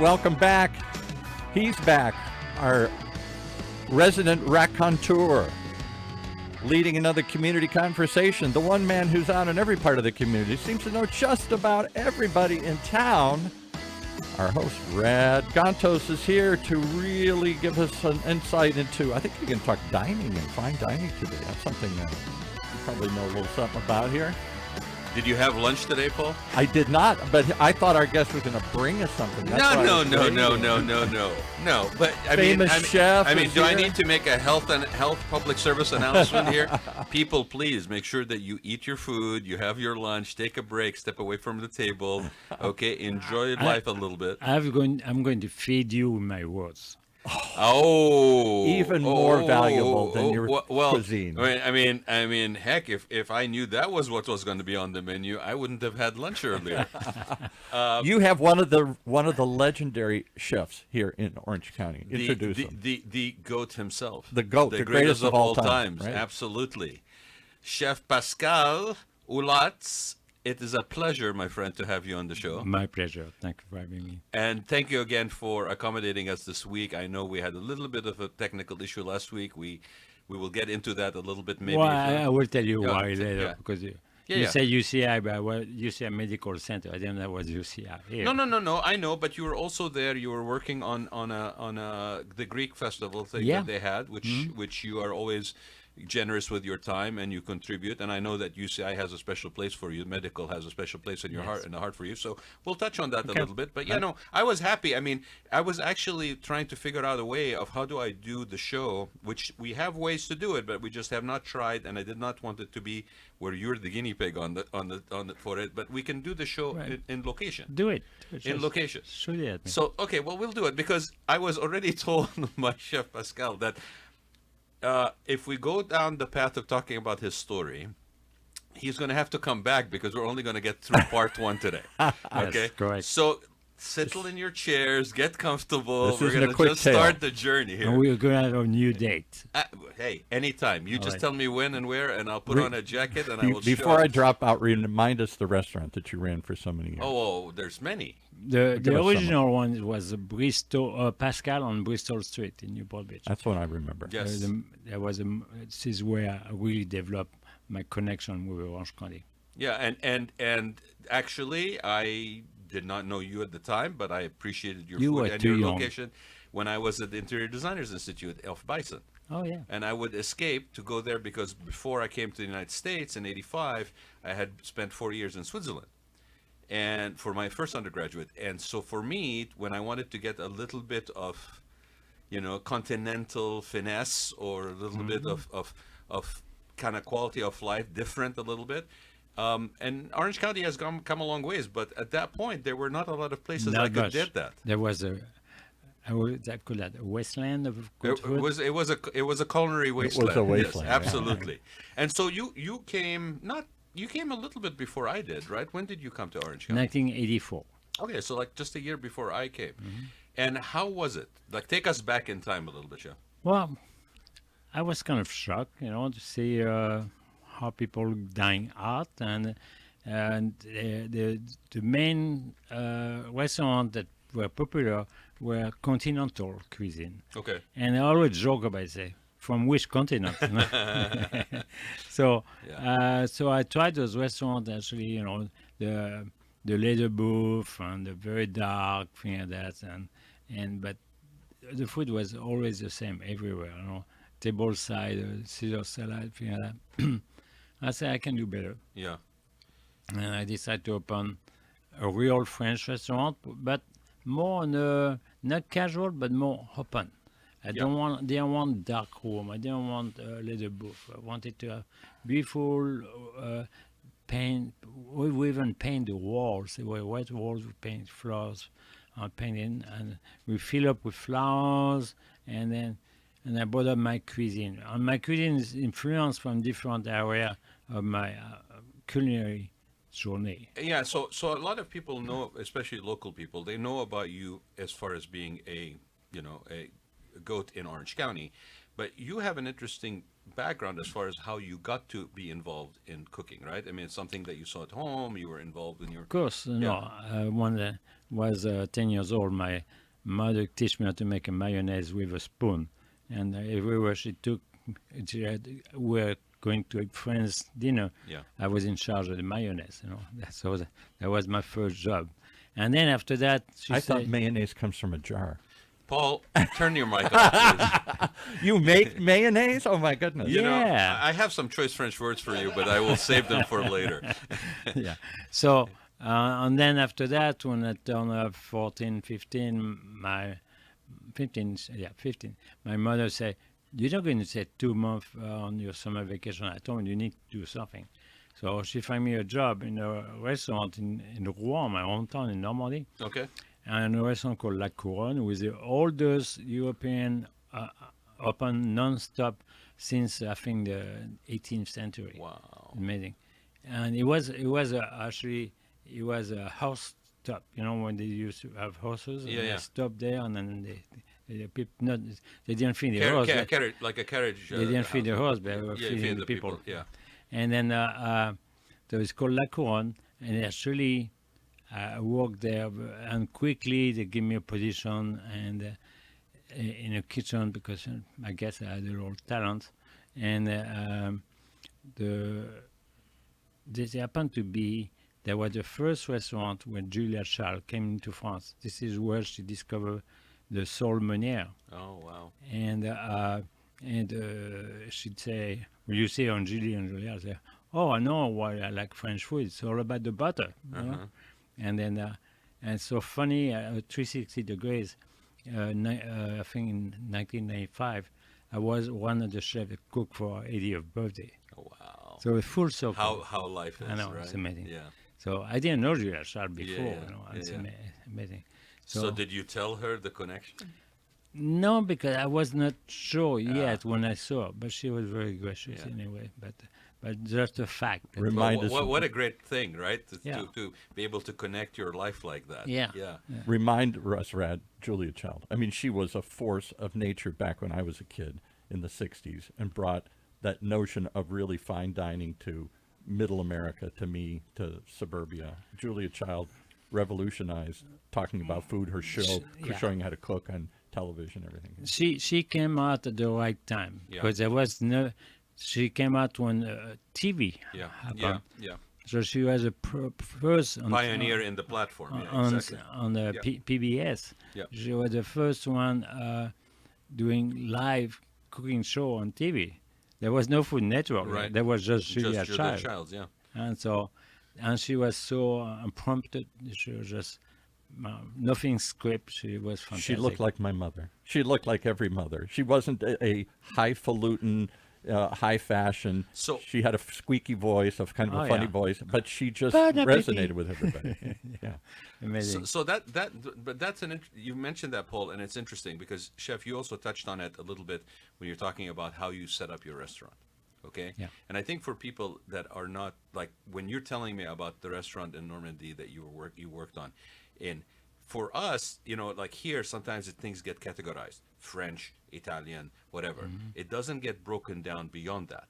welcome back. He's back, our resident raconteur, leading another community conversation. The one man who's out in every part of the community, seems to know just about everybody in town. Our host, Raad Ghantous, is here to really give us an insight into, I think we can talk dining and fine dining today. That's something that you probably know a little something about here. Did you have lunch today, Paul? I did not, but I thought our guest was going to bring us something. No. But Famous chef. Do I need to make a health public service announcement here? People, please make sure that you eat your food, you have your lunch, take a break, step away from the table. Okay, enjoy life a little bit. I'm going to feed you with my words. Even more valuable than your cuisine. I mean, heck, if I knew that was what was going to be on the menu, I wouldn't have had lunch earlier. You have one of the legendary chefs here in Orange County. Introduce him. The goat himself. The goat, the greatest of all times. Right? Absolutely. Chef Pascal Olhats. It is a pleasure, my friend, to have you on the show. My pleasure. Thank you for having me. And thank you again for accommodating us this week. I know we had a little bit of a technical issue last week. We will get into that a little bit maybe. Well, I will tell you why later. Yeah. Because you say UCI, but UCI Medical Center. I didn't know what was UCI. Here. No. I know, but you were also there. You were working on the Greek festival thing that they had, which you are always generous with your time and you contribute, and I know that UCI has a special place for you. Medical has a special place in your heart, in the heart for you. So we'll touch on that a little bit. But I was happy. I mean, I was actually trying to figure out a way of how do I do the show, which we have ways to do it, but we just have not tried. And I did not want it to be where you're the guinea pig on the for it. But we can do the show in location. Do it. In location. Show it. So okay, well we'll do it because I was already told by Chef Pascal that. If we go down the path of talking about his story, he's going to have to come back because we're only going to get through part one today. Okay? Correct. So settle in your chairs, get comfortable. We're going to just start the journey here. And we're going to have a new date. Hey, anytime. You just tell me when and where, and I'll put on a jacket and I will Before I drop out, remind us the restaurant that you ran for so many years. Oh, there's many. The original one was Bristol, Pascal on Bristol Street in Newport Beach. That's what I remember. Yes. This is where I really developed my connection with Orange County. Yeah, and actually, I did not know you at the time, but I appreciated your food and your location when I was at the Interior Designers Institute of Bison. Oh, yeah. And I would escape to go there because before I came to the United States in '85, I had spent 4 years in Switzerland. And for my first undergraduate. And so for me, when I wanted to get a little bit of, continental finesse or a little bit of kind of quality of life, different a little bit. And Orange County has come a long ways, but at that point, there were not a lot of places I could get that. There was a wasteland of good food. It was a culinary wasteland. It was a wasteland. Yes, absolutely. And so you came a little bit before I did, right? When did you come to Orange County? 1984. Okay, so like just a year before I came. Mm-hmm. And how was it? Like, take us back in time a little bit, Chef. Well, I was kind of shocked, to see how people dine out, and the main restaurants that were popular were continental cuisine. Okay. And I always joke about say, from which continent? So I tried those restaurants actually, the leather booth and the very dark thing like that, but the food was always the same everywhere, table side, Caesar salad, thing like that. I said I can do better. Yeah. And I decided to open a real French restaurant, but more on a, not casual, but more open. I didn't want dark room. I didn't want leather booth. I wanted to have beautiful paint. We even paint the walls. They were white walls. We paint floors, painting, and we fill up with flowers. And I brought up my cuisine. And my cuisine is influenced from different areas of my culinary journey. Yeah. So a lot of people know, especially local people, they know about you as far as being a goat in Orange County, but you have an interesting background as far as how you got to be involved in cooking, right? I mean, it's something that you saw at home. You were involved in your. Of course, no. When I was 10 years old, my mother taught me how to make a mayonnaise with a spoon. And everywhere we're going to a friend's dinner, I was in charge of the mayonnaise. That was my first job. And then after that, I thought mayonnaise comes from a jar. Paul, turn your mic off, please. You make mayonnaise? Oh, my goodness. You know, I have some choice French words for you, but I will save them for later. Yeah. So, and then after that, when I turned 14, 15, my mother said, "You're not going to stay 2 months on your summer vacation at home. You need to do something." So she found me a job in a restaurant in Rouen, my hometown in Normandy. Okay. And a restaurant called La Couronne, with the oldest European open non-stop since, I think, the 18th century. Wow. Amazing. And it was actually a house stop. You know, when they used to have horses, they stopped there, and then they people they didn't feed the horse. Like a carriage. They didn't feed the horse, but they were feeding the people. Yeah. And then so it's called La Couronne, and actually I worked there, and quickly they gave me a position and in a kitchen, because I guess I had a lot of talent. And this happened to be, there was the first restaurant when Julia Child came into France. This is where she discovered the sole meunière. Oh, wow. And she'd say, well, you say on Julie and Julia, I say, "Oh, I know why I like French food. It's all about the butter." You know? And then, and so funny, 360 degrees, I think in 1995, I was one of the chefs that cooked for our 80th birthday. Oh, wow. So it's full circle. How life is, I know, right? it's amazing. Yeah. So I didn't know Julia Child before. Yeah. You know, it's amazing. So did you tell her the connection? No, because I was not sure yet when I saw her, but she was very gracious anyway. But just a fact. What a great thing, right? To be able to connect your life like that. Yeah. Remind us, Raad, Julia Child. I mean, she was a force of nature back when I was a kid in the 60s, and brought that notion of really fine dining to middle America, to me, to suburbia. Julia Child revolutionized talking about food, her show, showing how to cook on television, everything. She came out at the right time, because there was no. She came out when TV happened. Yeah. So she was a first pioneer in the platform. Exactly. On the PBS. Yeah. She was the first one doing live cooking show on TV. There was no Food Network. Right. There was just Julia Child. Childs, yeah. And she was so unprompted. She was just nothing script. She was fantastic. She looked like my mother. She looked like every mother. She wasn't a highfalutin, high fashion. So she had a squeaky voice, a kind of a funny voice, but she just resonated with everybody. Yeah, amazing. So but that's you mentioned that, Paul, and it's interesting because, Chef, you also touched on it a little bit when you're talking about how you set up your restaurant. Okay. Yeah. And I think for people that are not, like, when you're telling me about the restaurant in Normandy that you worked on, for us, you know, like here, sometimes things get categorized: French, Italian, whatever. It doesn't get broken down beyond that.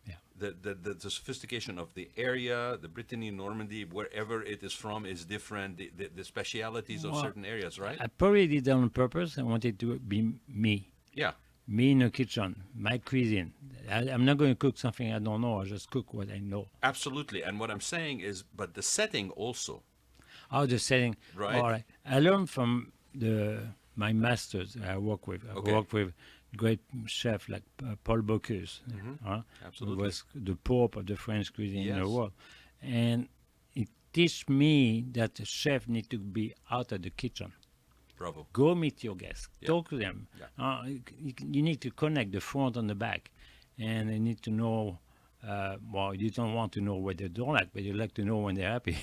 Yeah. The sophistication of the area, the Brittany, Normandy, wherever it is from, is different. The specialities of certain areas, right? I probably did that on purpose. I wanted to be me. Yeah. Me in the kitchen, my cuisine. I'm not going to cook something I don't know. I just cook what I know. Absolutely. And what I'm saying is, but the setting also. Oh, the setting. Right. All right. I learned from my masters I work with. I work with great chefs like Paul Bocuse, Absolutely. who was the Pope of the French cuisine in the world. And it teach me that the chef needs to be out of the kitchen. Bravo. Go meet your guests. Talk to them. Yeah. You need to connect the front and the back. And you need to know, you don't want to know what they don't like, but you like to know when they're happy.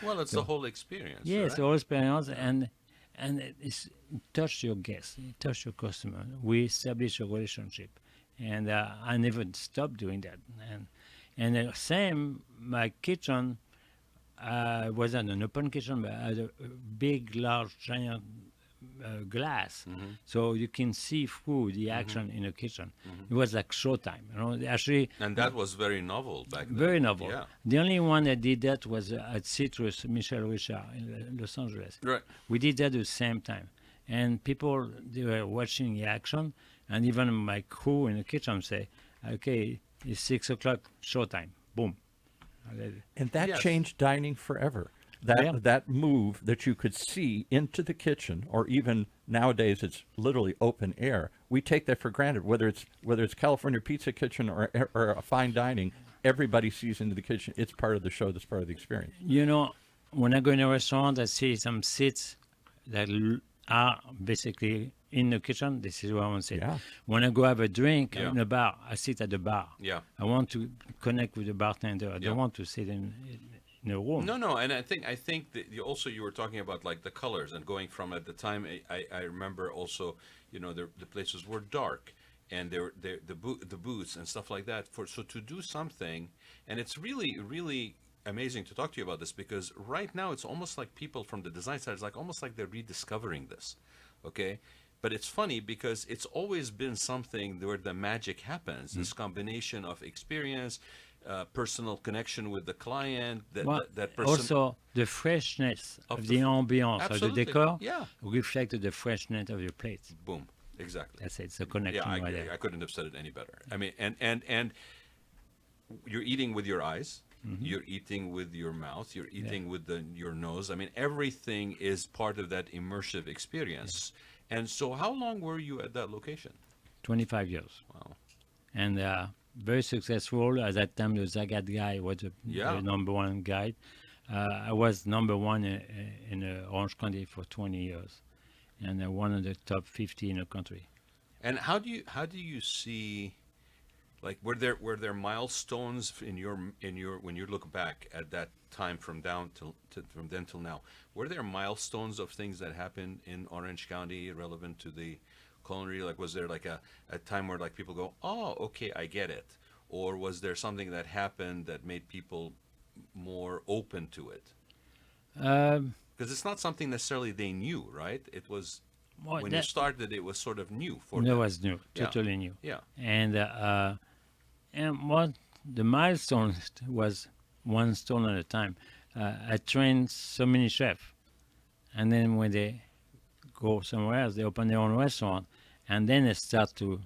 Well, it's the whole experience. Yes, right? the whole experience. And it's touch your guests, touch your customer. We establish a relationship. And I never stopped doing that. And the same, my kitchen, wasn't an open kitchen, but I had a big, large, giant glass, so you can see through the action in the kitchen. It was like showtime, Actually, And that was very novel back then. very novel. Yeah. The only one that did that was at Citrus, Michel Richard in Los Angeles. Right. We did that at the same time, and people, they were watching the action, and even my crew in the kitchen say, "Okay, it's 6 o'clock, showtime." Boom. And that Yes. changed dining forever. That move that you could see into the kitchen, or even nowadays it's literally open air. We take that for granted. Whether it's California Pizza Kitchen or a fine dining, everybody sees into the kitchen. It's part of the show. That's part of the experience. When I go in a restaurant, I see some seats that are basically in the kitchen. This is where I want to sit. Yeah. When I go have a drink Yeah. in a bar, I sit at the bar. Yeah. I want to connect with the bartender. I Yeah. don't want to sit in a room. No, and I think that you were talking about like the colors and going from at the time. I remember also, the places were dark, and the booths and stuff like that. So to do something, and it's really amazing to talk to you about this, because right now it's almost like people from the design side, it's like almost like they're rediscovering this, okay? But it's funny because it's always been something where the magic happens. This combination of experience, personal connection with the client, that person. Also, the freshness of Of the the ambiance Absolutely. of the decor Yeah. reflected the freshness of your plates. Boom, exactly. That's it. It's a connection Yeah, right there. I couldn't have said it any better. I mean, and you're eating with your eyes, you're eating with your mouth, you're eating with your nose. I mean, everything is part of that immersive experience. And so, how long were you at that location? 25 years. Wow. And very successful. At that time, the Zagat guy was the number one guide. I was number one in Orange County for 20 years, and one of the top 50 in the country. And how do you see, like, were there milestones in your when you look back at that time from then till now? Were there milestones of things that happened in Orange County relevant to the culinary? Like, was there like a time where like people go, oh, okay, I get it, or was there something that happened that made people more open to it? Because it's not something necessarily they knew, right? It was when you started, it was sort of new for them. It was new, totally new. Yeah. And what the milestone was one stone at a time. I trained so many chefs, and then when they go somewhere else, they open their own restaurant, and then they start to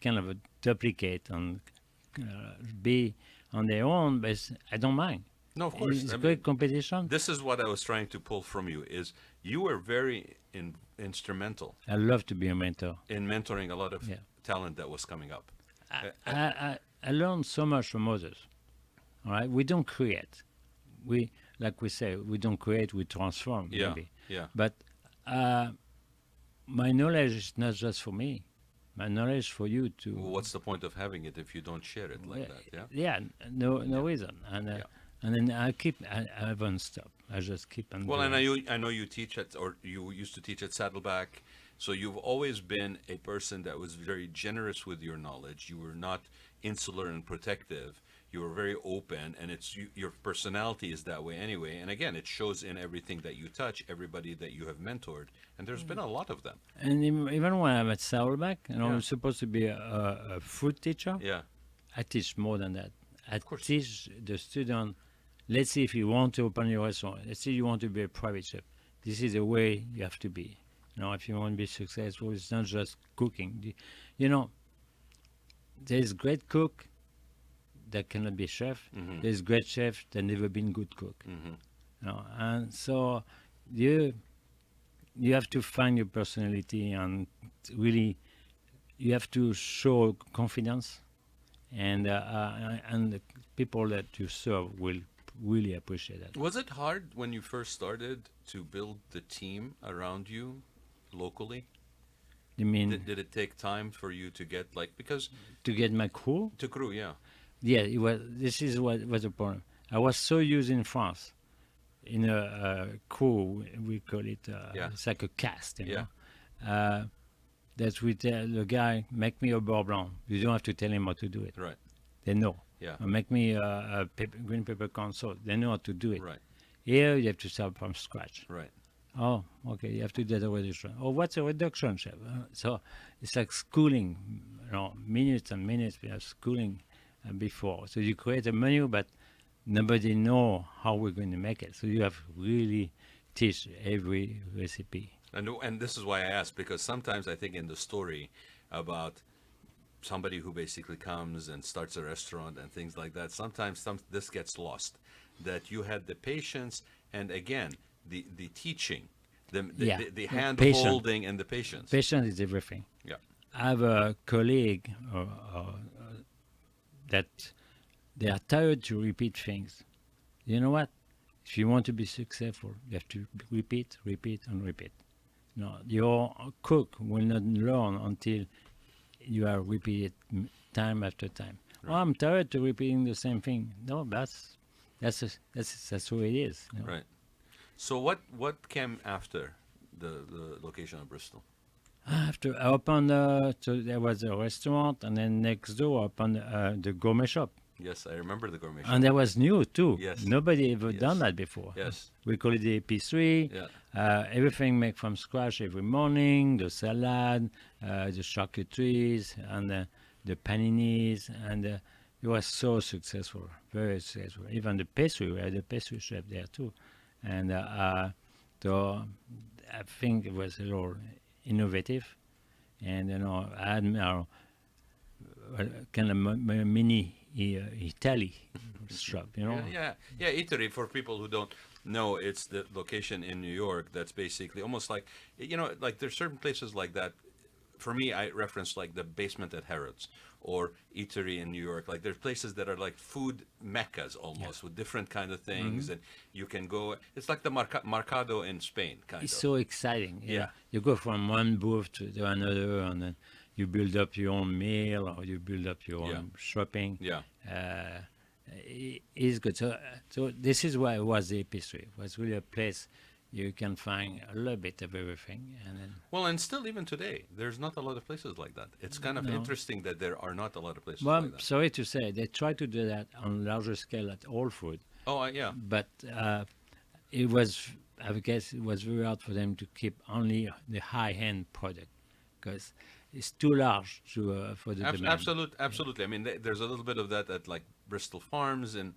kind of duplicate and be on their own. But I don't mind. No, of course. It's great competition. This is what I was trying to pull from you, is you were very instrumental I love to be a mentor. in mentoring a lot of talent that was coming up. I learned so much from others. All right, we don't create. Like we say, we don't create. We transform. Yeah, Maybe. yeah. But my knowledge is not just for me. My knowledge is for you to. Well, what's the point of having it if you don't share it like that? Yeah. Yeah. No reason. And then I haven't stopped. I just keep on. Well, doing and I know you teach or you used to teach at Saddleback, so you've always been a person that was very generous with your knowledge. You were not insular and protective. You were very open, and your personality is that way anyway. And again, it shows in everything that you touch, everybody that you have mentored, and there's been a lot of them. And even when I'm at Saddleback, I'm supposed to be a food teacher. Yeah. I teach more than that. I teach the student. Let's see if you want to open your restaurant. Let's say you want to be a private chef. This is the way you have to be. If you want to be successful, it's not just cooking. There's great cook that cannot be chef. Mm-hmm. There's great chef that never been good cook. Mm-hmm. And so you have to find your personality, and really you have to show confidence, and the people that you serve will really appreciate that. Was it hard when you first started to build the team around you locally? You mean Did it take time for you to get to get my crew? to crew? Yeah. Yeah, it was. This is what was the problem. I was so used in France, in a crew, we call it. It's like a cast, that we tell the guy, make me a beurre blanc. You don't have to tell him how to do it. Right. They know. Yeah. Or make me a green peppercorn sauce. They know how to do it. Right. Here you have to start from scratch. Right. Oh, okay. You have to do the reduction. Oh, what's a reduction, chef? So it's like schooling, minutes and minutes we have schooling before. So you create a menu, but nobody know how we're going to make it. So you have really teach every recipe. And this is why I asked, because sometimes I think in the story about somebody who basically comes and starts a restaurant and things like that, sometimes this gets lost. That you had the patience and again the teaching, the hand holding and the patience. Patience is everything. Yeah. I have a colleague that they are tired to repeat things. You know what? If you want to be successful, you have to repeat, repeat, and repeat. No, your cook will not learn until you are repeated time after time. Right. Oh, I'm tired to repeating the same thing. No, that's who it is. You know? Right. So what came after the location of Bristol? After I opened, so there was a restaurant, and then next door I opened the gourmet shop. Yes, I remember the gourmet shop. And that was new too. Yes. Nobody ever done that before. Yes. We call it the épicerie. Yeah. Everything made from scratch every morning, the salad, the charcuteries, and the paninis, and it was so successful, very successful. Even the pastry, we had a pastry chef there too. And so I think it was a little innovative. And, I had our kind of mini Italy shop, Yeah. Eatery, for people who don't know, it's the location in New York that's basically almost like, like there's certain places like that. For me, I reference like the basement at Harrods or Eatery in New York. Like there's places that are like food meccas almost with different kind of things, and you can go. It's like the Mercado in Spain, kind of. It's so exciting. Yeah. You go from one booth to another, and then you build up your own meal or you build up your own shopping. Yeah. It's good. So this is why it was the épicerie. It was really a place you can find a little bit of everything. And then and still even today, there's not a lot of places like that. It's kind of interesting that there are not a lot of places well, like I'm that. sorry to say, they try to do that on larger scale at All Food. Oh, yeah. But it was, I guess, it was very hard for them to keep only the high-end product because it's too large for the demand. Absolutely. I mean, there's a little bit of that at like Bristol Farms and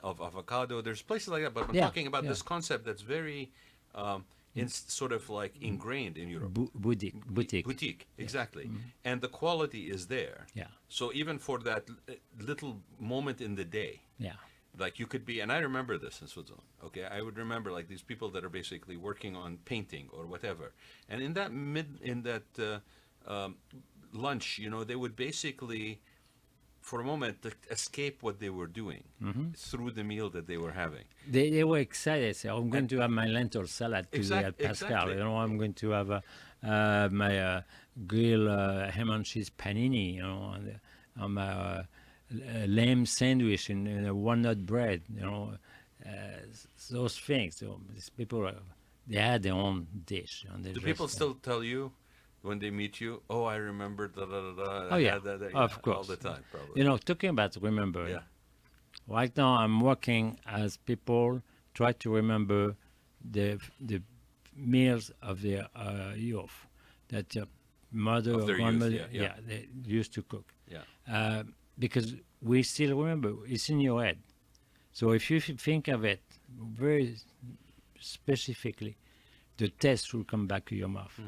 of avocado. There's places like that, but I'm talking about this concept that's very sort of like ingrained in Europe. Boutique, exactly. And the quality is there. Yeah. So even for that little moment in the day, like you could be, and I remember this in Switzerland. Okay, I would remember like these people that are basically working on painting or whatever, and in that lunch, they would basically, for a moment, escape what they were doing through the meal that they were having. They were excited. So I'm going to have my lentil salad today at Pascal. Exactly. I'm going to have my grilled ham and cheese panini. And my lamb sandwich in a walnut bread. Those things. So these people, they had their own dish. Do people still tell you when they meet you, oh, I remember da da da da? Oh, yeah. Of course. All the time, probably. Talking about remembering. Right now, I'm working as people try to remember the meals of their youth that mother or grandmother they used to cook. Yeah. Because we still remember. It's in your head. So if you think of it very specifically, the taste will come back to your mouth.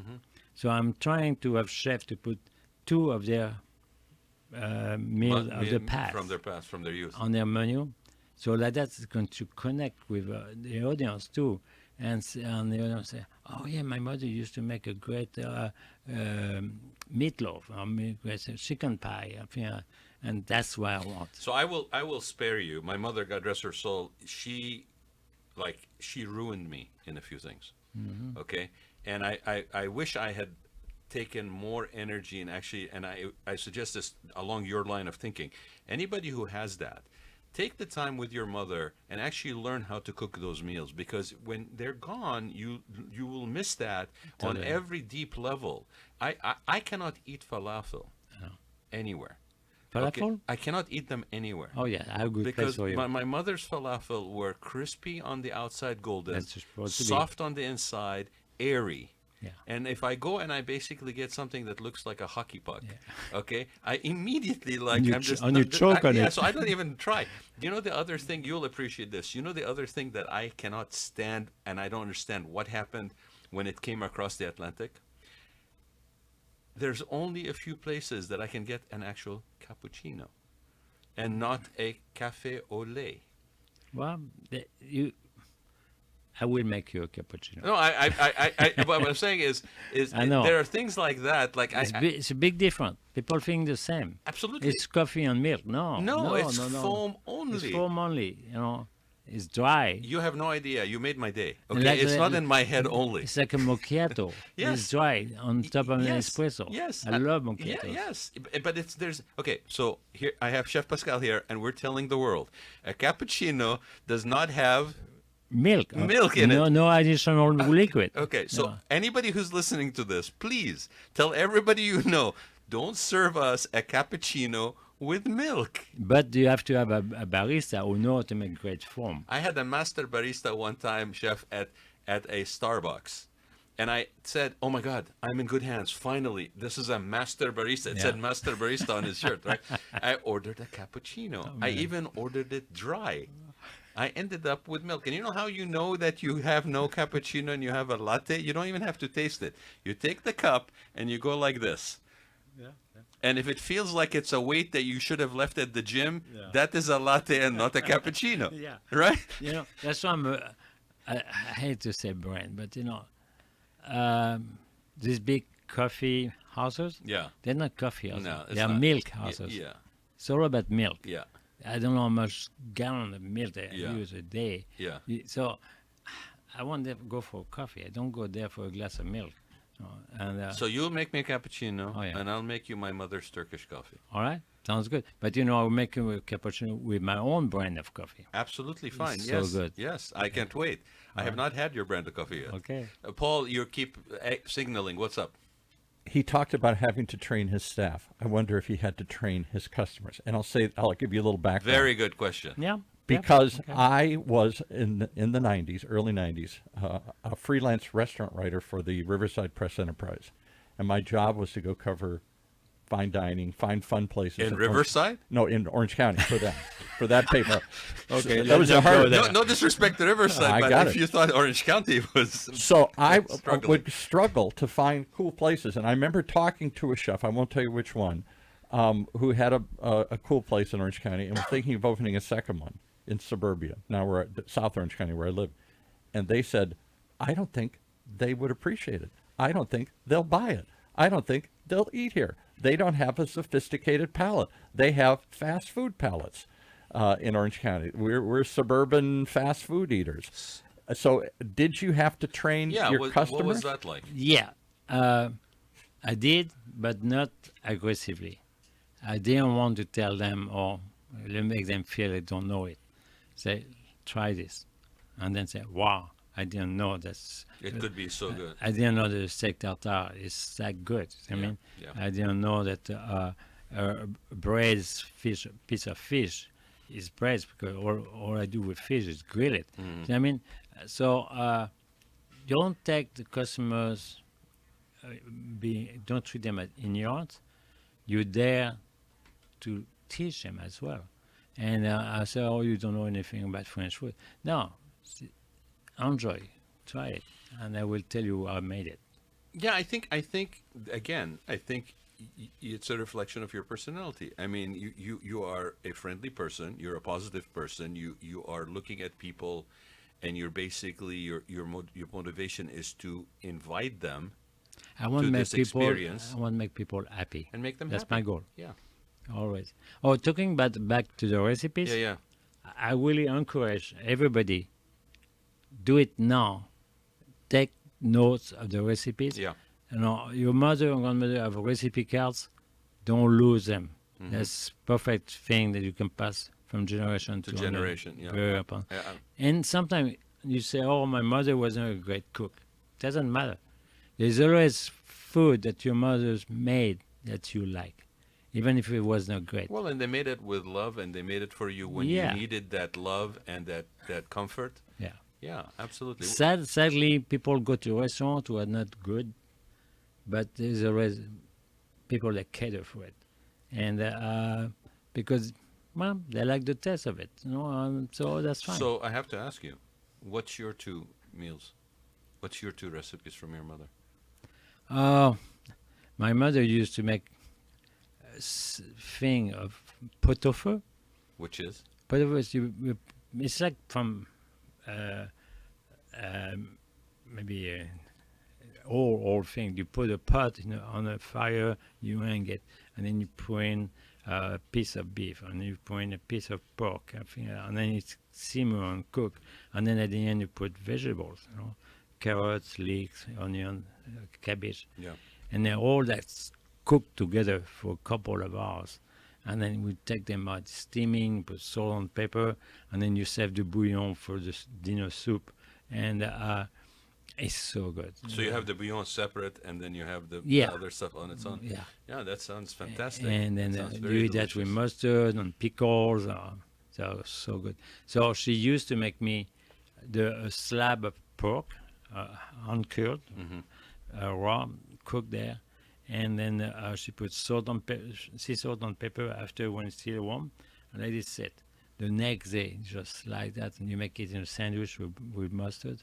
So I'm trying to have chefs to put 2 of their meals of the past, from their youth, on their menu, so that's going to connect with the audience too, and the audience say, "Oh yeah, my mother used to make a great meatloaf, or great chicken pie," and that's what I want. So I will spare you. My mother, God rest her soul, she ruined me in a few things. Okay. And I wish I had taken more energy and I suggest this along your line of thinking. Anybody who has that, take the time with your mother and actually learn how to cook those meals, because when they're gone, you will miss that on every deep level. I cannot eat falafel anywhere. Falafel? I cannot eat them anywhere. Oh yeah, I have a good place Because for you. my mother's falafel were crispy on the outside, golden, That's supposed to be. soft on the inside, airy. Yeah. And if I go and I basically get something that looks like a hockey puck, okay, I immediately like you I'm just and you choke on yeah, it. so I don't even try. You know the other thing, you'll appreciate this. You know the other thing that I cannot stand, and I don't understand what happened when it came across the Atlantic. There's only a few places that I can get an actual cappuccino, and not a café au lait. Well, I will make you a cappuccino. No, I what I'm saying is I know. there are things like that. Like It's a big difference. People think the same. absolutely. It's coffee and milk. No, It's no. foam only. It's foam only. It's dry. You have no idea. You made my day. Okay, Like it's the- not in my head only. It's like a macchiato. Yes. It's dry on top of an Yes, espresso. yes. I love Yeah, macchiatos. yes, but there's okay. So here I have Chef Pascal here, and we're telling the world a cappuccino does not have. Milk. Milk in it. No additional liquid. Okay, so No. anybody who's listening to this, please tell everybody you know, don't serve us a cappuccino with milk. But you have to have a barista who knows how to make great foam. I had a master barista one time, chef, at a Starbucks. And I said, oh my God, I'm in good hands. Finally, this is a master barista. It said master barista on his shirt, right? I ordered a cappuccino. I even ordered it dry. I ended up with milk. And you know how you know that you have no cappuccino and you have a latte? You don't even have to taste it. You take the cup and you go like this. And if it feels like it's a weight that you should have left at the gym, that is a latte and not a cappuccino. Yeah. Right? That's why I hate to say brand, but these big coffee houses, Yeah. they're not coffee houses. No, it's they're not. milk houses. Yeah. It's all about milk. Yeah. I don't know how much gallon of milk they Yeah. use a day. Yeah. So I want to go for coffee. I don't go there for a glass of milk. And So you'll make me a cappuccino, Oh, yeah. and I'll make you my mother's Turkish coffee. all right, sounds good. But I'll make a cappuccino with my own brand of coffee. Absolutely fine. So Yes. good. Yes, I can't wait. I have not had your brand of coffee yet. Okay. Paul, you keep signaling. What's up? He talked about having to train his staff. I wonder if he had to train his customers. And I'll give you a little background. Very good question. Yeah. Because Okay. I was in the 90s, early 90s, a freelance restaurant writer for the Riverside Press Enterprise. And my job was to go cover fine dining, find fun places. In Riverside? No, in Orange County for them, for that paper. Okay, that was a let's not go hard. there. No disrespect to Riverside, I but got if it. you thought Orange County was So I struggling. would struggle to find cool places, and I remember talking to a chef. I won't tell you which one, who had a cool place in Orange County, and was thinking of opening a second one in suburbia. Now we're at South Orange County, where I live, and they said, "I don't think they would appreciate it. I don't think they'll buy it. I don't think they'll eat here. They don't have a sophisticated palate. They have fast food palates in Orange County. We're suburban fast food eaters." So did you have to train your customers? what was that like? Yeah, I did, but not aggressively. I didn't want to tell them or make them feel they don't know it. Say, try this, and then say, wow, I didn't know that's. It could be so good. I didn't know the steak tartare is that good. I mean, yeah. I didn't know that braised fish, piece of fish, is braised because all I do with fish is grill it. Mm-hmm. I mean, so don't take the customers. Don't treat them as ignorant. You're there to teach them as well. And I say, oh, you don't know anything about French food. No, enjoy, try it, and I will tell you how I made it. Yeah, I think again, it's a reflection of your personality. I mean, you are a friendly person. You're a positive person. You are looking at people, and you're basically your motivation is to invite them. I want to to make this people. experience. I want to make people happy. And make them That's happy. my goal. Yeah. Always. Oh, talking about back to the recipes. Yeah. I really encourage everybody. Do it now. Take notes of the recipes. Yeah. Your mother and grandmother have recipe cards. Don't lose them. Mm-hmm. That's perfect thing that you can pass from generation to generation, yeah. Very important. Yeah. And sometimes you say, "Oh, my mother wasn't a great cook." Doesn't matter. There's always food that your mother's made that you like, even if it was not great. Well, and they made it with love, and they made it for you when Yeah. you needed that love and that comfort. Yeah. Yeah, absolutely. Sadly, people go to restaurants who are not good, but there's always people that cater for it, and because well, they like the taste of it, so that's fine. So I have to ask you, what's your two meals? What's your two recipes from your mother? My mother used to make thing of pot-au-feu. Which is? Pot-au-feu is it's like from maybe old thing. You put a pot on a fire, you hang it, and then you put in a piece of beef, and you put in a piece of pork, I think, and then it's simmer and cook, and then at the end you put vegetables, carrots, leeks, onion, cabbage, Yeah. and then all that's cooked together for a couple of hours. And then we take them out steaming, put salt and pepper, and then you serve the bouillon for the dinner soup. And it's so good. So you have the bouillon separate, and then you have the Yeah. other stuff on its own. Yeah. Yeah, that sounds fantastic. And then That sounds do very that with delicious. mustard and pickles. So good. So she used to make me a slab of pork, uncured, raw, cooked there. And then she put sea salt and pepper after when it's still warm, and let it sit. The next day, just like that, and you make it in a sandwich with mustard.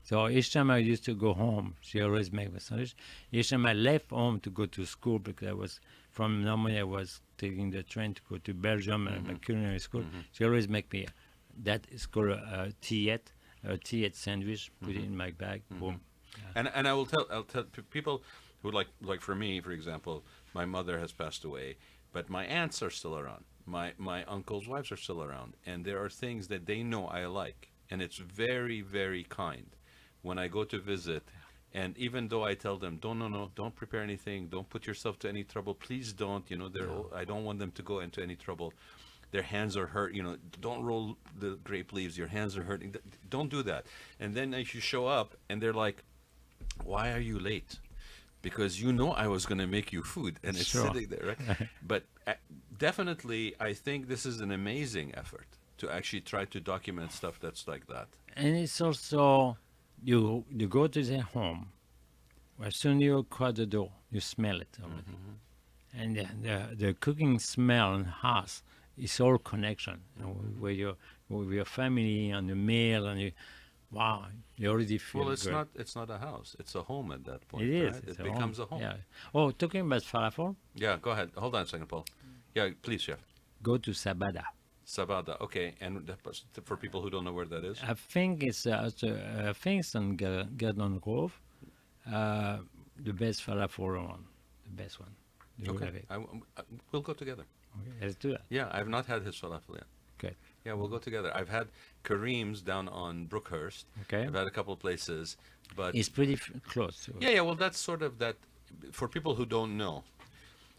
So each time I used to go home, she always make a sandwich. Each time I left home to go to school, because normally I was taking the train to go to Belgium and my culinary school. She always make me, that is called a tillette sandwich, put it in my bag, boom. And I'll tell people who like for me, for example, my mother has passed away, but my aunts are still around. My uncles' wives are still around, and there are things that they know I like, and it's very, very kind when I go to visit. And even though I tell them, don't prepare anything, don't put yourself to any trouble, please don't. I don't want them to go into any trouble. Their hands are hurt. Don't roll the grape leaves. Your hands are hurting. Don't do that. And then if you show up, and they're like, "Why are you late?" Because I was going to make you food, and it's Sure. sitting there, right? But definitely, I think this is an amazing effort to actually try to document stuff that's like that. And it's also, you go to their home, as soon as you cross the door, you smell it already. And the cooking smell and house is all connection, with your family and the meal, and wow, you already feel Well, it's great. it's not a house; it's a home at that point. It is. Right? It's It becomes a home. Yeah. Oh, talking about falafel, Yeah, go ahead. Hold on a second, Paul. Yeah, please, chef. go to Sabada. Sabada. Okay, and for people who don't know where that is, I think it's on Gardon Grove, the best falafel around, the best one. You will have okay, it. we'll go together. Okay, let's do that. Yeah, I've not had his falafel yet. Okay. Yeah, we'll go together. I've had Kareem's down on Brookhurst. Okay. I've had a couple of places, but It's pretty close. yeah. Well, that's sort of that for people who don't know,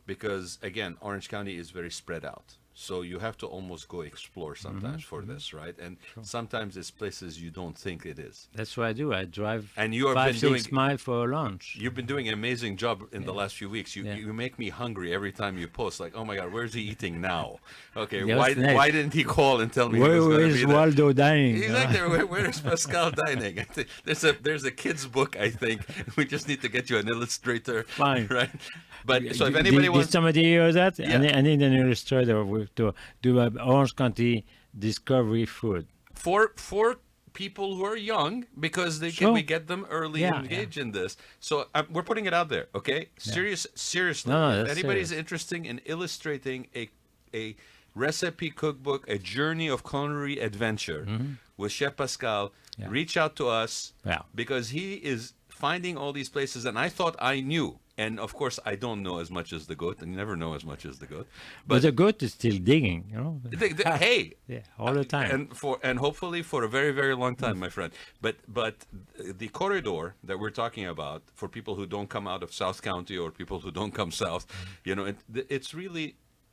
because again, Orange County is very spread out. So you have to almost go explore sometimes for this, right? And sometimes it's places you don't think it is. That's what I do. I drive And you have 5, been 6 doing- miles for lunch. You've been doing an amazing job in the last few weeks. You make me hungry every time you post. Like, oh my God, where's he eating now? Okay, Yeah, what's next? why didn't he call and tell me he was Where going to is be there? Waldo dining? Exactly. Where is Pascal dining? I think there's a kid's book. I think we just need to get you an illustrator. Fine. Right. But so if Did- anybody did wants, somebody hear that? Yeah. I need an illustrator to do a Orange County discovery food. for people who are young, because Sure. we get them early Yeah, engaged in this. So we're putting it out there. Okay. Seriously. No, if that's anybody's serious. interested in illustrating a recipe cookbook, a journey of culinary adventure with Chef Pascal, Yeah. reach out to us. Yeah. Because he is finding all these places, and I thought I knew. And of course, I don't know as much as the goat, and you never know as much as the goat. But the goat is still digging, Hey, Yeah, all the time. and hopefully for a very, very long time, my friend. But the corridor that we're talking about, for people who don't come out of South County or people who don't come south, it's really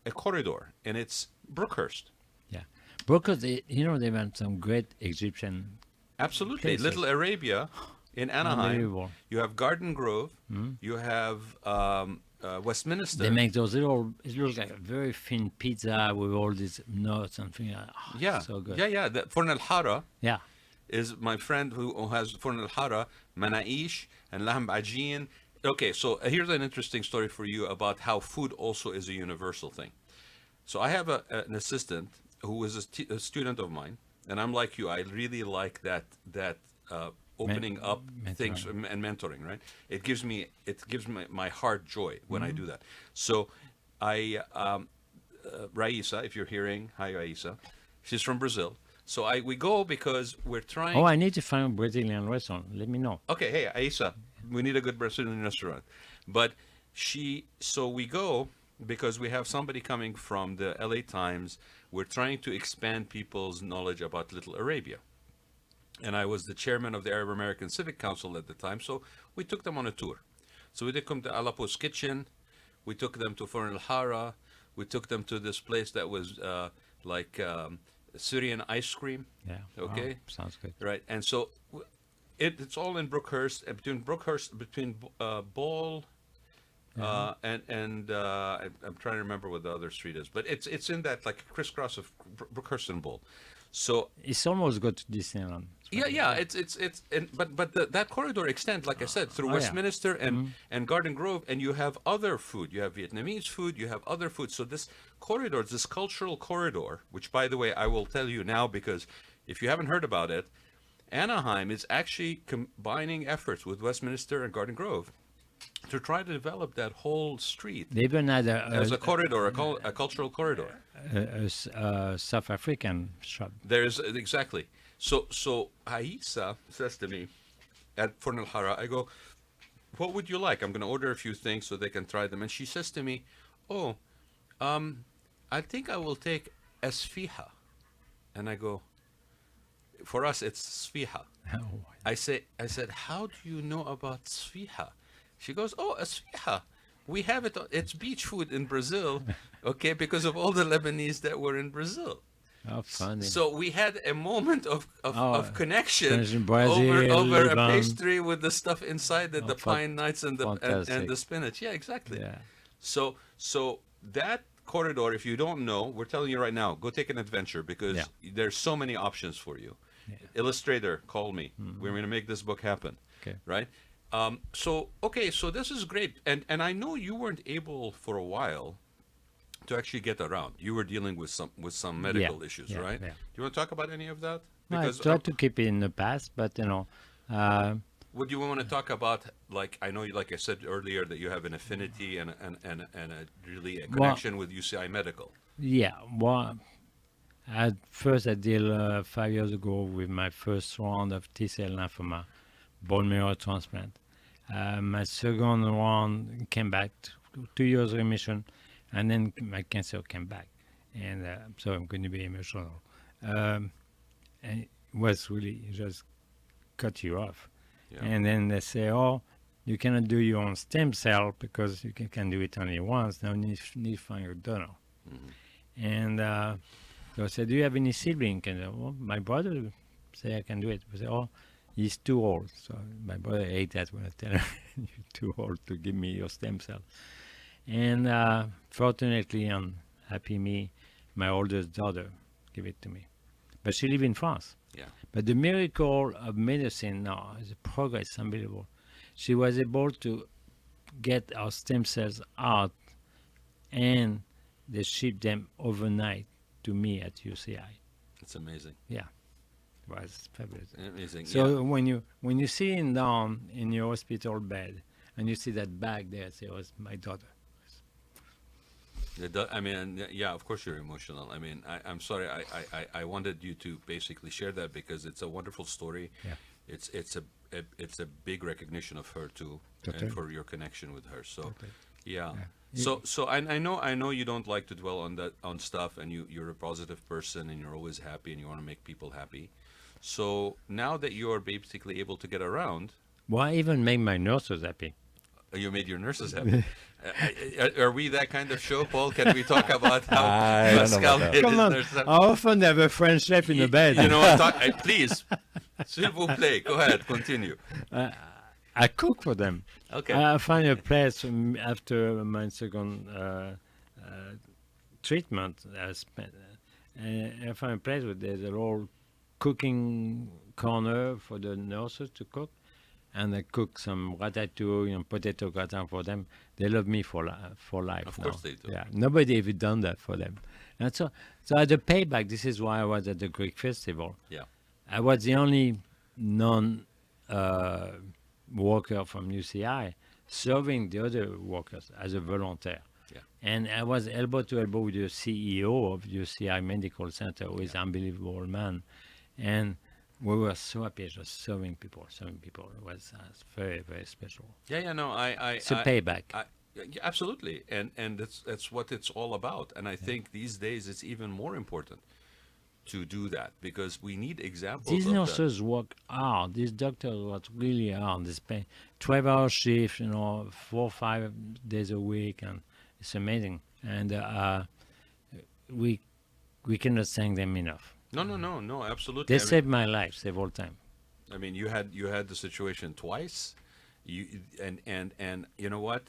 a corridor, and it's Brookhurst. Yeah. Because, they've had some great Egyptian. Absolutely, Places. Little Arabia in Anaheim. Unbelievable. You have Garden Grove. You have Westminster. They make those little, it looks like a very thin pizza with all these nuts and things. Oh, Yeah, so good. yeah. The Forn al Hara Yeah. is my friend who has Forn al Hara, manaish, and lahm bajin. Okay, so here's an interesting story for you about how food also is a universal thing. So I have an assistant who is a student of mine, and I'm like you. I really like that opening up things and mentoring. Right? It gives me my heart joy when I do that. So I Raisa, if you're hearing, hi Raisa, she's from Brazil. So we go because we're trying. Oh, I need to find a Brazilian restaurant. Let me know. Okay, hey Aisa, we need a good Brazilian restaurant. But so we go because we have somebody coming from the LA Times. We're trying to expand people's knowledge about Little Arabia. And I was the chairman of the Arab American Civic Council at the time, so we took them on a tour. So we took them to Aleppo's Kitchen, we took them to Forn al Hara, we took them to this place that was like Syrian ice cream. Yeah. Okay. Oh, sounds good. Right, and so it's all in Brookhurst, between Ball, and I'm trying to remember what the other street is, but it's in that like crisscross of Brookhurst and Ball. So it's almost go to Disneyland. yeah. But that corridor extends, like I said, through Westminster and Garden Grove, and you have other food. You have Vietnamese food. You have other food. So this corridor, this cultural corridor, which by the way I will tell you now because if you haven't heard about it, Anaheim is actually combining efforts with Westminster and Garden Grove to try to develop that whole street They even had as a corridor, a cultural corridor. a South African shop. There's exactly. So Aisa says to me at Forn al Hara, I go, what would you like? I'm going to order a few things so they can try them. And she says to me, oh, I think I will take esfiha. And I go, for us, it's sfiha. Oh, I said, how do you know about sfiha? She goes, oh, esfiha. We have it. It's beach food in Brazil, okay, because of all the Lebanese that were in Brazil. how funny. So we had a moment of connection connection, Brazil, over a Lebanon. pastry with the stuff inside it, the pine nuts and and fantastic. the spinach. Yeah, exactly. Yeah. So that corridor, if you don't know, we're telling you right now, go take an adventure because there's so many options for you. Yeah. Illustrator, call me. We're going to make this book happen. Okay. Right? So this is great. And I know you weren't able for a while to actually get around. You were dealing with some medical issues, right? Yeah. Do you want to talk about any of that? No, I Because tried to keep it in the past, but would you want to talk about, like, I know, like I said earlier, that you have an affinity and a connection with UCI Medical. yeah. Well, at first I deal 5 years ago with my first round of T-cell lymphoma, bone marrow transplant. My second round came back, 2 years remission, and then my cancer came back. And so I'm going to be emotional. And it was really just cut you off. Yeah. And then they say, oh, you cannot do your own stem cell because you can do it only once. Now you need to find your donor. Mm-hmm. And so I said, do you have any sibling? And well, my brother say I can do it. I said, oh, he's too old. So my brother hates that when I tell him, you're too old to give me your stem cell. And fortunately, and happy me, my oldest daughter gave it to me. But she lives in France. Yeah. But the miracle of medicine now is a progress unbelievable. She was able to get our stem cells out, and they ship them overnight to me at UCI. It's amazing. Yeah, it was fabulous. Amazing. So when you sitting down in your hospital bed and you see that bag there, say, "Oh, it's my daughter." I mean, yeah, of course you're emotional. I mean, I'm sorry. I wanted you to basically share that because it's a wonderful story. Yeah. It's a big recognition of her too, Totally. and for your connection with her. So, Totally. yeah. Yeah. So I know you don't like to dwell on stuff, and you're a positive person, and you're always happy, and you want to make people happy. So now that you are basically able to get around, Well, I even made my nurses happy. you made your nurses happy. Are we that kind of show, Paul? Can we talk about how I don't know Pascal about that. made Come his on, nurses happy? I often have a French chef in the bed. You know what? Please, s'il vous plaît, go ahead, continue. I cook for them. Okay. I find a place after my second treatment. I find a place where there's a little cooking corner for the nurses to cook, and I cook some ratatouille, potato gratin for them. They love me for life. Of now. course they do. Yeah, nobody ever done that for them. And so as a payback, this is why I was at the Greek festival. Yeah. I was the only non worker from UCI serving the other workers as a volunteer. Yeah. And I was elbow to elbow with the CEO of UCI Medical Center, who is an unbelievable man. And we were so happy just serving people. It was very, very special. Yeah. No, It's a payback. Yeah, absolutely, and that's what it's all about. And I think these days it's even more important to do that because we need examples. These of nurses work hard. These doctors work really hard. They spend 12-hour shifts, 4 or 5 days a week, and it's amazing. And we cannot thank them enough. No, absolutely. They saved my life several times. I mean, you had the situation twice, and you know what?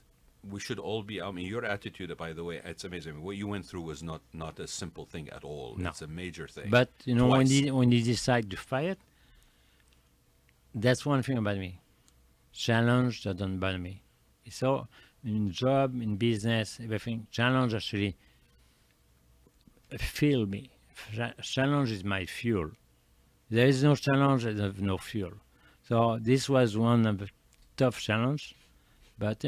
We should all be. I mean, your attitude, by the way, it's amazing. What you went through was not a simple thing at all. No. It's a major thing. But when Twice. you decide to fight, that's one thing about me. Challenge doesn't bother me. So in job, in business, everything, challenge actually fuel me. Challenge is my fuel. There is no challenge, I have no fuel. So this was one of the tough challenge, but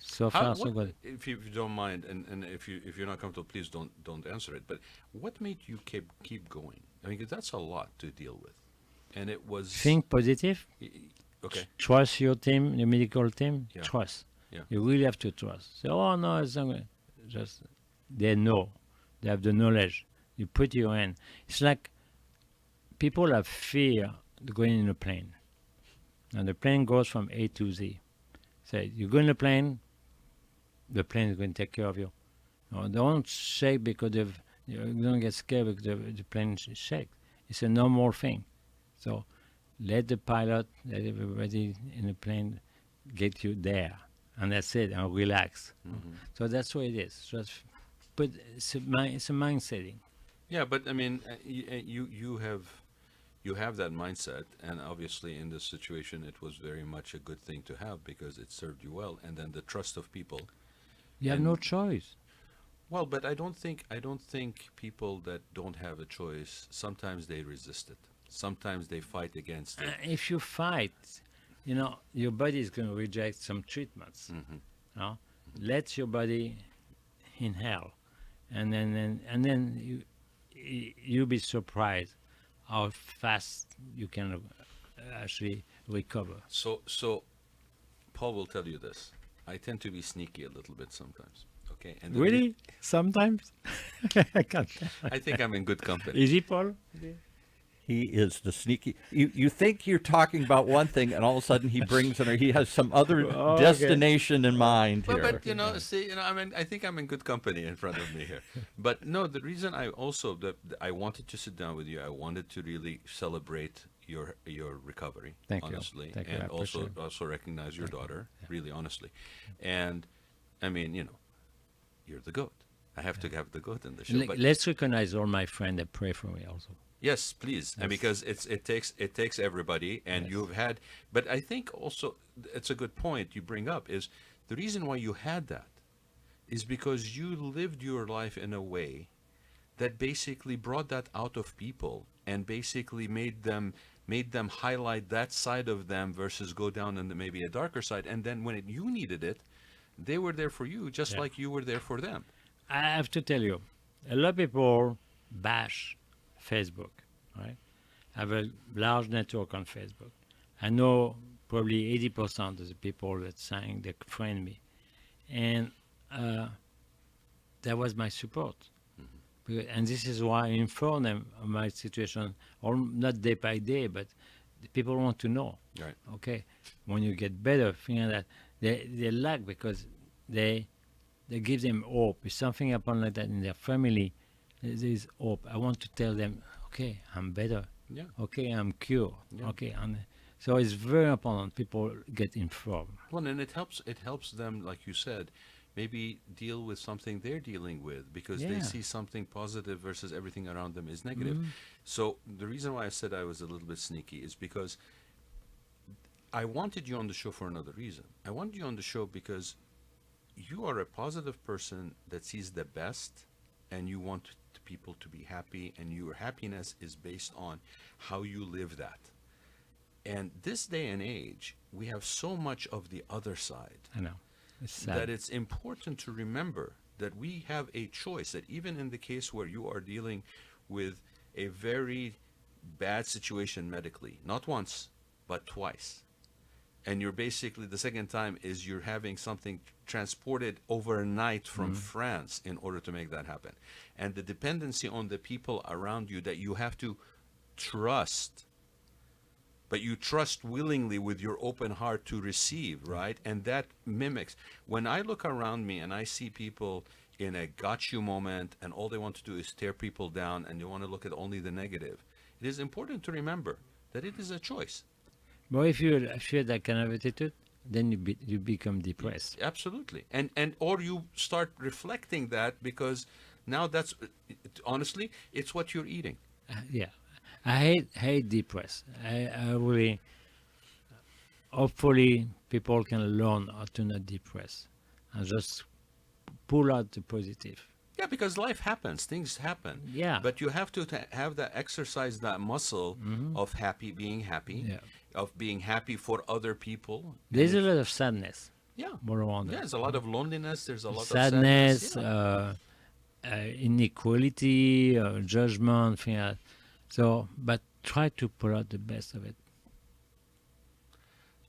so far so good. If you don't mind, and if you're not comfortable, please don't answer it. But what made you keep going? I mean, 'cause that's a lot to deal with, and it was. Think positive. Okay. Trust your team, the medical team. Yeah. Trust. Yeah. You really have to trust. Say, oh no, it's not gonna. Just they know. They have the knowledge. You put your hand. It's like people have fear going in a plane, and the plane goes from A to Z. Say you go in the plane is going to take care of you. No, don't shake because you don't get scared because the plane shakes. It's a normal thing. So let the pilot, let everybody in the plane get you there, and that's it, and relax. Mm-hmm. So that's what it is. But it's a mindset thing. Yeah, but I mean, you have that mindset, and obviously in this situation, it was very much a good thing to have because it served you well, and then the trust of people. You have no choice. Well, but I don't think people that don't have a choice, sometimes they resist it. Sometimes they fight against it. If you fight, your body is going to reject some treatments. Mm-hmm. Let your body inhale, and then you'll be surprised how fast you can actually recover. So Paul will tell you this. I tend to be sneaky a little bit sometimes. Okay. And Really? Sometimes? I can't. I think I'm in good company. Is he, Paul? He is the sneaky. You think you're talking about one thing, and all of a sudden he brings in, or he has some other Okay. destination in mind here. But I mean, I think I'm in good company in front of me here. But no, the reason I wanted to sit down with you, I wanted to really celebrate your recovery, Thank you. honestly, Thank you. I and appreciate it. also recognize your daughter, really honestly, and I mean, you're the goat. I have to have the goat in the show. But Let's recognize all my friends that pray for me also. yes, please, and because it takes everybody, and Yes. you've had. But I think also it's a good point you bring up is the reason why you had that is because you lived your life in a way that basically brought that out of people and basically made them highlight that side of them versus go down in maybe a darker side. And then when you needed it, they were there for you just Yeah. like you were there for them. I have to tell you, a lot of people bash Facebook, right? I have a large network on Facebook. I know probably 80% of the people that saying they friend me. And that was my support. And this is why I inform them of my situation, or not day by day, but the people want to know. Right. Okay, when you get better, figure that they lack because they give them hope. If something happens like that in their family, there is hope. I want to tell them, okay, I'm better. Yeah. Okay, I'm cured. Yeah. Okay, and So it's very important people get informed. Well, and it helps them, like you said, maybe deal with something they're dealing with, because they Yeah. see something positive versus everything around them is negative. So the reason why I said I was a little bit sneaky is because I wanted you on the show for another reason. I wanted you on the show because you are a positive person that sees the best, and you want people to be happy, and your happiness is based on how you live that. And this day and age, we have so much of the other side I know. It's sad. that it's important to remember that we have a choice, that even in the case where you are dealing with a very bad situation medically, not once, but twice, and you're basically, the second time is you're having something transported overnight from France in order to make that happen. And the dependency on the people around you that you have to trust, but you trust willingly with your open heart to receive, right? And that mimics. When I look around me and I see people in a got you moment, and all they want to do is tear people down, and they want to look at only the negative, it is important to remember that it is a choice. But if you share that kind of attitude, then you become depressed. Absolutely. And or you start reflecting that, because now that's, honestly, it's what you're eating. Yeah, I hate depressed. I really, hopefully people can learn how to not depress and just pull out the positive. Yeah, because life happens, things happen. Yeah. But you have to have that, exercise that muscle of being happy, Yeah. of being happy for other people. There's a lot of sadness Yeah. more around Yeah, us. there's a lot of loneliness. There's a lot Sadness, of sadness. inequality, judgment. So, but try to pull out the best of it.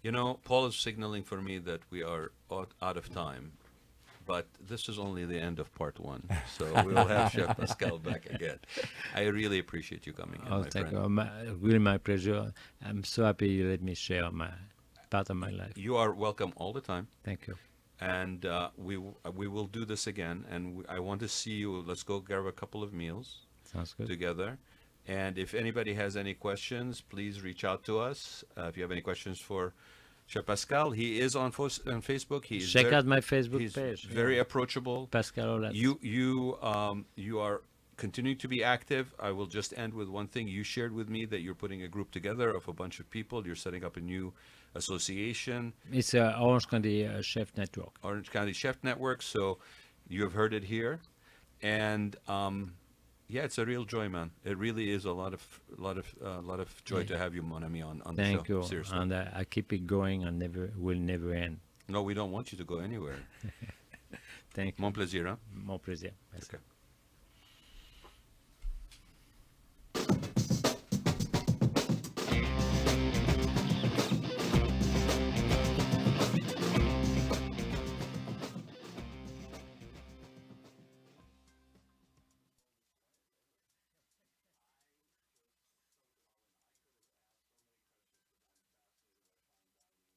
You know, Paul is signaling for me that we are out of time, but this is only the end of part one. So we'll have Chef Pascal back again. I really appreciate you coming in, Oh, my thank friend. you. Really my pleasure. I'm so happy you let me share my part of my life. You are welcome all the time. Thank you. And we will do this again. And I want to see you. Let's go grab a couple of meals Sounds good. together. And if anybody has any questions, please reach out to us. If you have any questions for Chef Pascal, he is on Facebook. He's Check out my Facebook he's page. very approachable. Pascal Olhats. You are continuing to be active. I will just end with one thing. You shared with me that you're putting a group together of a bunch of people. You're setting up a new association, It's Orange County Chef Network. Orange County Chef Network. So you have heard it here, and yeah, it's a real joy, man. It really is a lot of joy to have you, mon ami, on the Thank show. you. Seriously. And I keep it going and will never end. No, we don't want you to go anywhere. Thank you. Mon plaisir, hein? Mon plaisir. Merci. Okay.